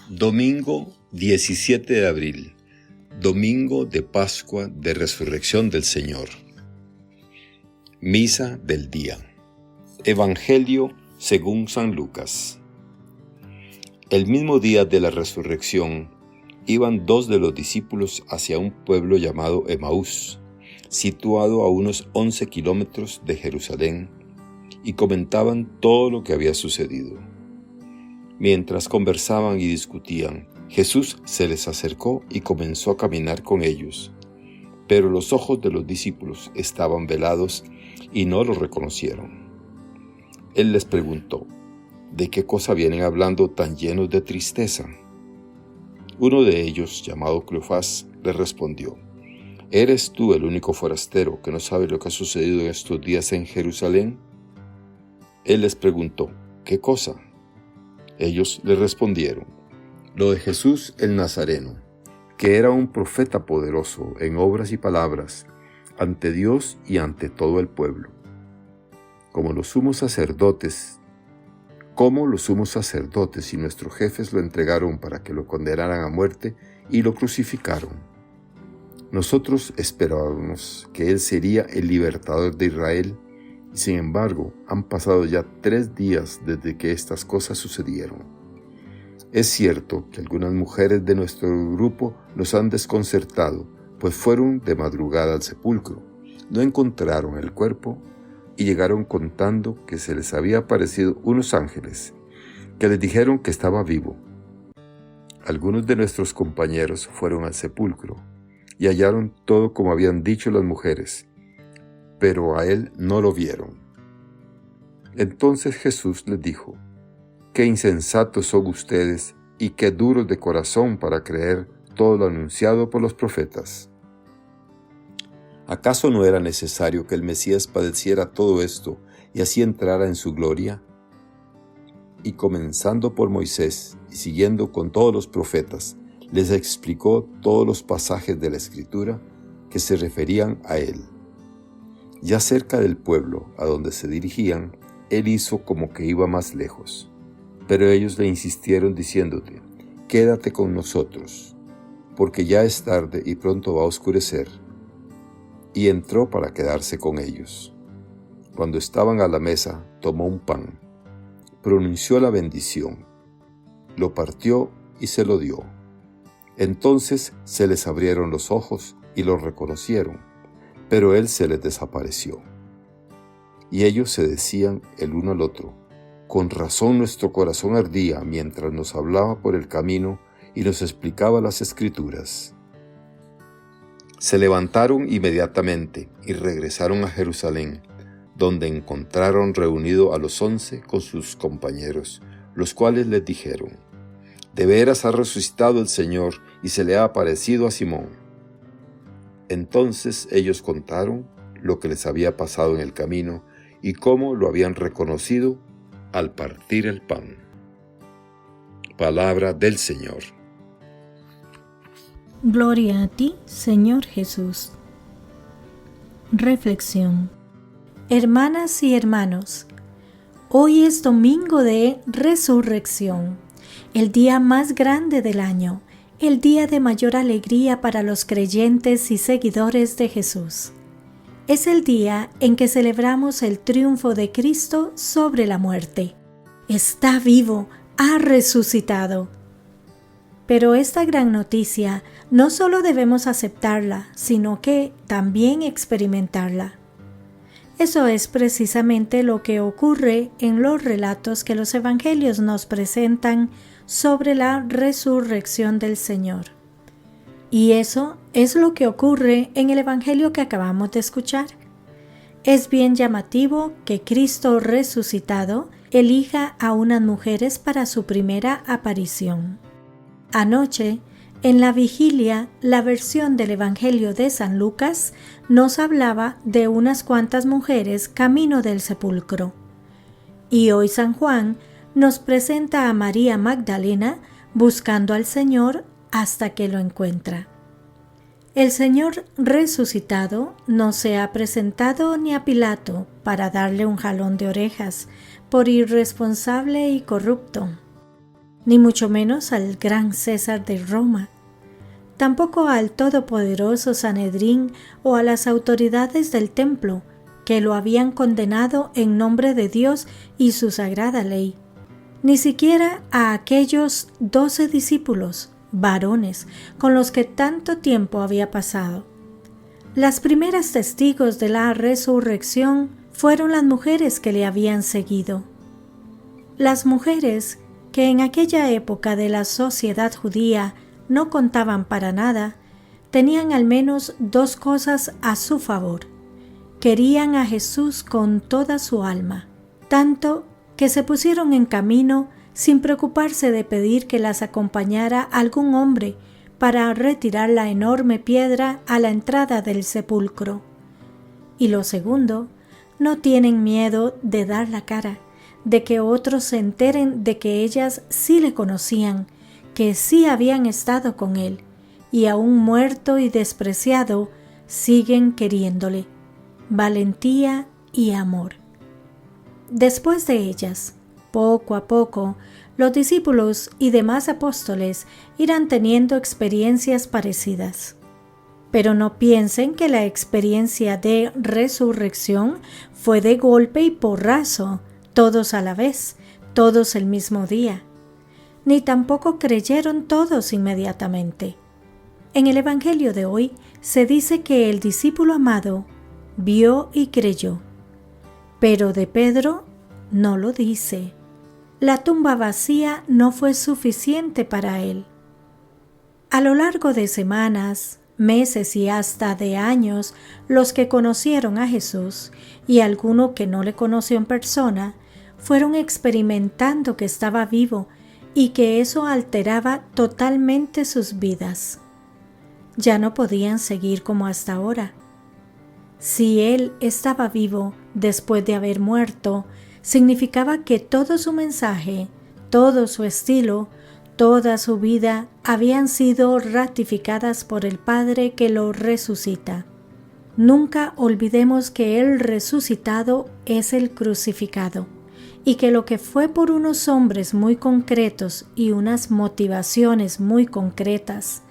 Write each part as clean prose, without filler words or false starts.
Domingo 17 de abril, domingo de Pascua de Resurrección del Señor. Misa del día. Evangelio según San Lucas. El mismo día de la resurrección, iban dos de los discípulos hacia un pueblo llamado Emaús, situado a unos 11 kilómetros de Jerusalén, y comentaban todo lo que había sucedido. Mientras conversaban y discutían, Jesús se les acercó y comenzó a caminar con ellos. Pero los ojos de los discípulos estaban velados y no lo reconocieron. Él les preguntó, ¿de qué cosa vienen hablando tan llenos de tristeza? Uno de ellos, llamado Cleofás, le respondió, ¿eres tú el único forastero que no sabe lo que ha sucedido en estos días en Jerusalén? Él les preguntó, ¿qué cosa? Ellos le respondieron, lo de Jesús el Nazareno, que era un profeta poderoso en obras y palabras, ante Dios y ante todo el pueblo. Como los sumos sacerdotes y nuestros jefes lo entregaron para que lo condenaran a muerte y lo crucificaron. Nosotros esperábamos que Él sería el libertador de Israel, y sin embargo han pasado ya 3 días desde que estas cosas sucedieron. Es cierto que algunas mujeres de nuestro grupo nos han desconcertado, pues fueron de madrugada al sepulcro, no encontraron el cuerpo y llegaron contando que se les había aparecido unos ángeles, que les dijeron que estaba vivo. Algunos de nuestros compañeros fueron al sepulcro y hallaron todo como habían dicho las mujeres, pero a él no lo vieron. Entonces Jesús les dijo, «Qué insensatos son ustedes y qué duros de corazón para creer todo lo anunciado por los profetas. ¿Acaso no era necesario que el Mesías padeciera todo esto y así entrara en su gloria?» Y comenzando por Moisés y siguiendo con todos los profetas, les explicó todos los pasajes de la Escritura que se referían a él. Ya cerca del pueblo a donde se dirigían, él hizo como que iba más lejos. Pero ellos le insistieron diciéndote, «Quédate con nosotros, porque ya es tarde y pronto va a oscurecer». Y entró para quedarse con ellos. Cuando estaban a la mesa, tomó un pan, pronunció la bendición, lo partió y se lo dio. Entonces se les abrieron los ojos y lo reconocieron, pero él se les desapareció. Y ellos se decían el uno al otro, «Con razón nuestro corazón ardía mientras nos hablaba por el camino y nos explicaba las Escrituras». Se levantaron inmediatamente y regresaron a Jerusalén, donde encontraron reunido a los 11 con sus compañeros, los cuales les dijeron, «De veras ha resucitado el Señor y se le ha aparecido a Simón». Entonces ellos contaron lo que les había pasado en el camino y cómo lo habían reconocido al partir el pan. Palabra del Señor. Gloria a ti, Señor Jesús. Reflexión. Hermanas y hermanos, hoy es domingo de Resurrección, el día más grande del año, el día de mayor alegría para los creyentes y seguidores de Jesús. Es el día en que celebramos el triunfo de Cristo sobre la muerte. Está vivo, ha resucitado. Pero esta gran noticia no solo debemos aceptarla, sino que también experimentarla. Eso es precisamente lo que ocurre en los relatos que los evangelios nos presentan sobre la resurrección del Señor. Y eso es lo que ocurre en el evangelio que acabamos de escuchar. Es bien llamativo que Cristo resucitado elija a unas mujeres para su primera aparición. Anoche, en la vigilia, la versión del Evangelio de San Lucas nos hablaba de unas cuantas mujeres camino del sepulcro. Y hoy San Juan nos presenta a María Magdalena buscando al Señor hasta que lo encuentra. El Señor resucitado no se ha presentado ni a Pilato para darle un jalón de orejas por irresponsable y corrupto. ni mucho menos al gran César de Roma, tampoco al todopoderoso Sanedrín o a las autoridades del templo, que lo habían condenado en nombre de Dios y su sagrada ley, ni siquiera a aquellos 12 discípulos, varones, con los que tanto tiempo había pasado. Las primeras testigos de la resurrección fueron las mujeres que le habían seguido. Las mujeres que en aquella época de la sociedad judía no contaban para nada, tenían al menos dos cosas a su favor. Querían a Jesús con toda su alma, tanto que se pusieron en camino sin preocuparse de pedir que las acompañara algún hombre para retirar la enorme piedra a la entrada del sepulcro. Y lo segundo, no tienen miedo de dar la cara, de que otros se enteren de que ellas sí le conocían, que sí habían estado con él, y aún muerto y despreciado, siguen queriéndole. Valentía y amor. Después de ellas, poco a poco, los discípulos y demás apóstoles irán teniendo experiencias parecidas. Pero no piensen que la experiencia de resurrección fue de golpe y porrazo, todos a la vez, todos el mismo día. Ni tampoco creyeron todos inmediatamente. En el Evangelio de hoy se dice que el discípulo amado vio y creyó, pero de Pedro no lo dice. La tumba vacía no fue suficiente para él. A lo largo de semanas, meses y hasta de años, los que conocieron a Jesús y alguno que no le conoció en persona, fueron experimentando que estaba vivo y que eso alteraba totalmente sus vidas. Ya no podían seguir como hasta ahora. Si él estaba vivo después de haber muerto, significaba que todo su mensaje, todo su estilo, toda su vida habían sido ratificadas por el Padre que lo resucita. Nunca olvidemos que el resucitado es el crucificado, y que lo que fue por unos hombres muy concretos y unas motivaciones muy concretas,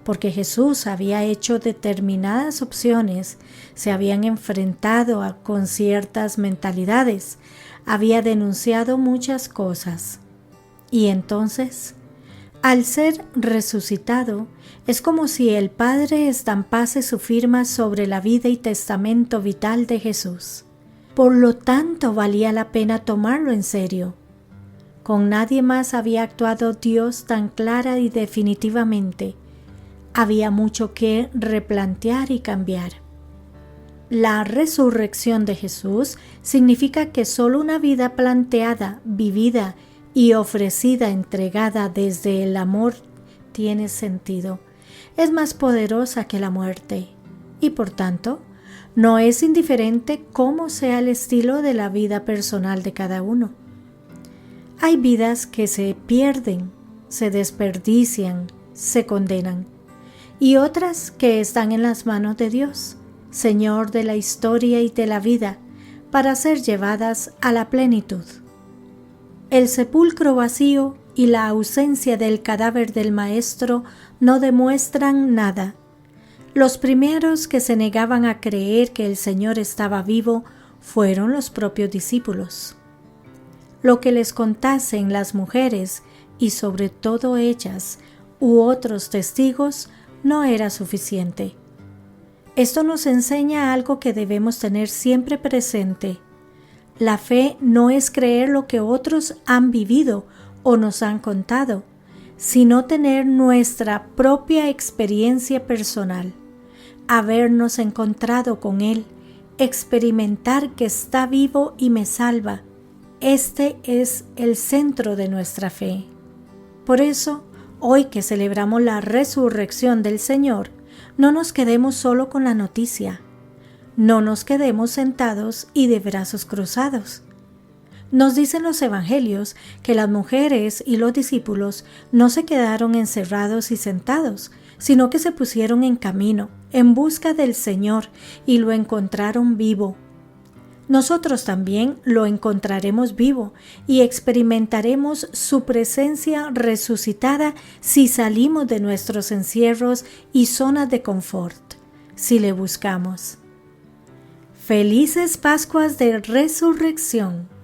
porque Jesús había hecho determinadas opciones, se habían enfrentado con ciertas mentalidades, había denunciado muchas cosas. Y entonces, al ser resucitado, es como si el Padre estampase su firma sobre la vida y testamento vital de Jesús. Por lo tanto, valía la pena tomarlo en serio. Con nadie más había actuado Dios tan clara y definitivamente. Había mucho que replantear y cambiar. La resurrección de Jesús significa que solo una vida planteada, vivida y ofrecida, entregada desde el amor, tiene sentido. Es más poderosa que la muerte y, por tanto, no es indiferente cómo sea el estilo de la vida personal de cada uno. Hay vidas que se pierden, se desperdician, se condenan, y otras que están en las manos de Dios, Señor de la historia y de la vida, para ser llevadas a la plenitud. El sepulcro vacío y la ausencia del cadáver del Maestro no demuestran nada. Los primeros que se negaban a creer que el Señor estaba vivo fueron los propios discípulos. Lo que les contasen las mujeres, y sobre todo ellas, u otros testigos, no era suficiente. Esto nos enseña algo que debemos tener siempre presente. La fe no es creer lo que otros han vivido o nos han contado, sino tener nuestra propia experiencia personal, habernos encontrado con Él, experimentar que está vivo y me salva. Este es el centro de nuestra fe. Por eso, hoy que celebramos la resurrección del Señor, no nos quedemos solo con la noticia. No nos quedemos sentados y de brazos cruzados. Nos dicen los evangelios que las mujeres y los discípulos no se quedaron encerrados y sentados, sino que se pusieron en camino, en busca del Señor, y lo encontraron vivo. nosotros también lo encontraremos vivo y experimentaremos su presencia resucitada si salimos de nuestros encierros y zonas de confort, si le buscamos. Felices Pascuas de Resurrección.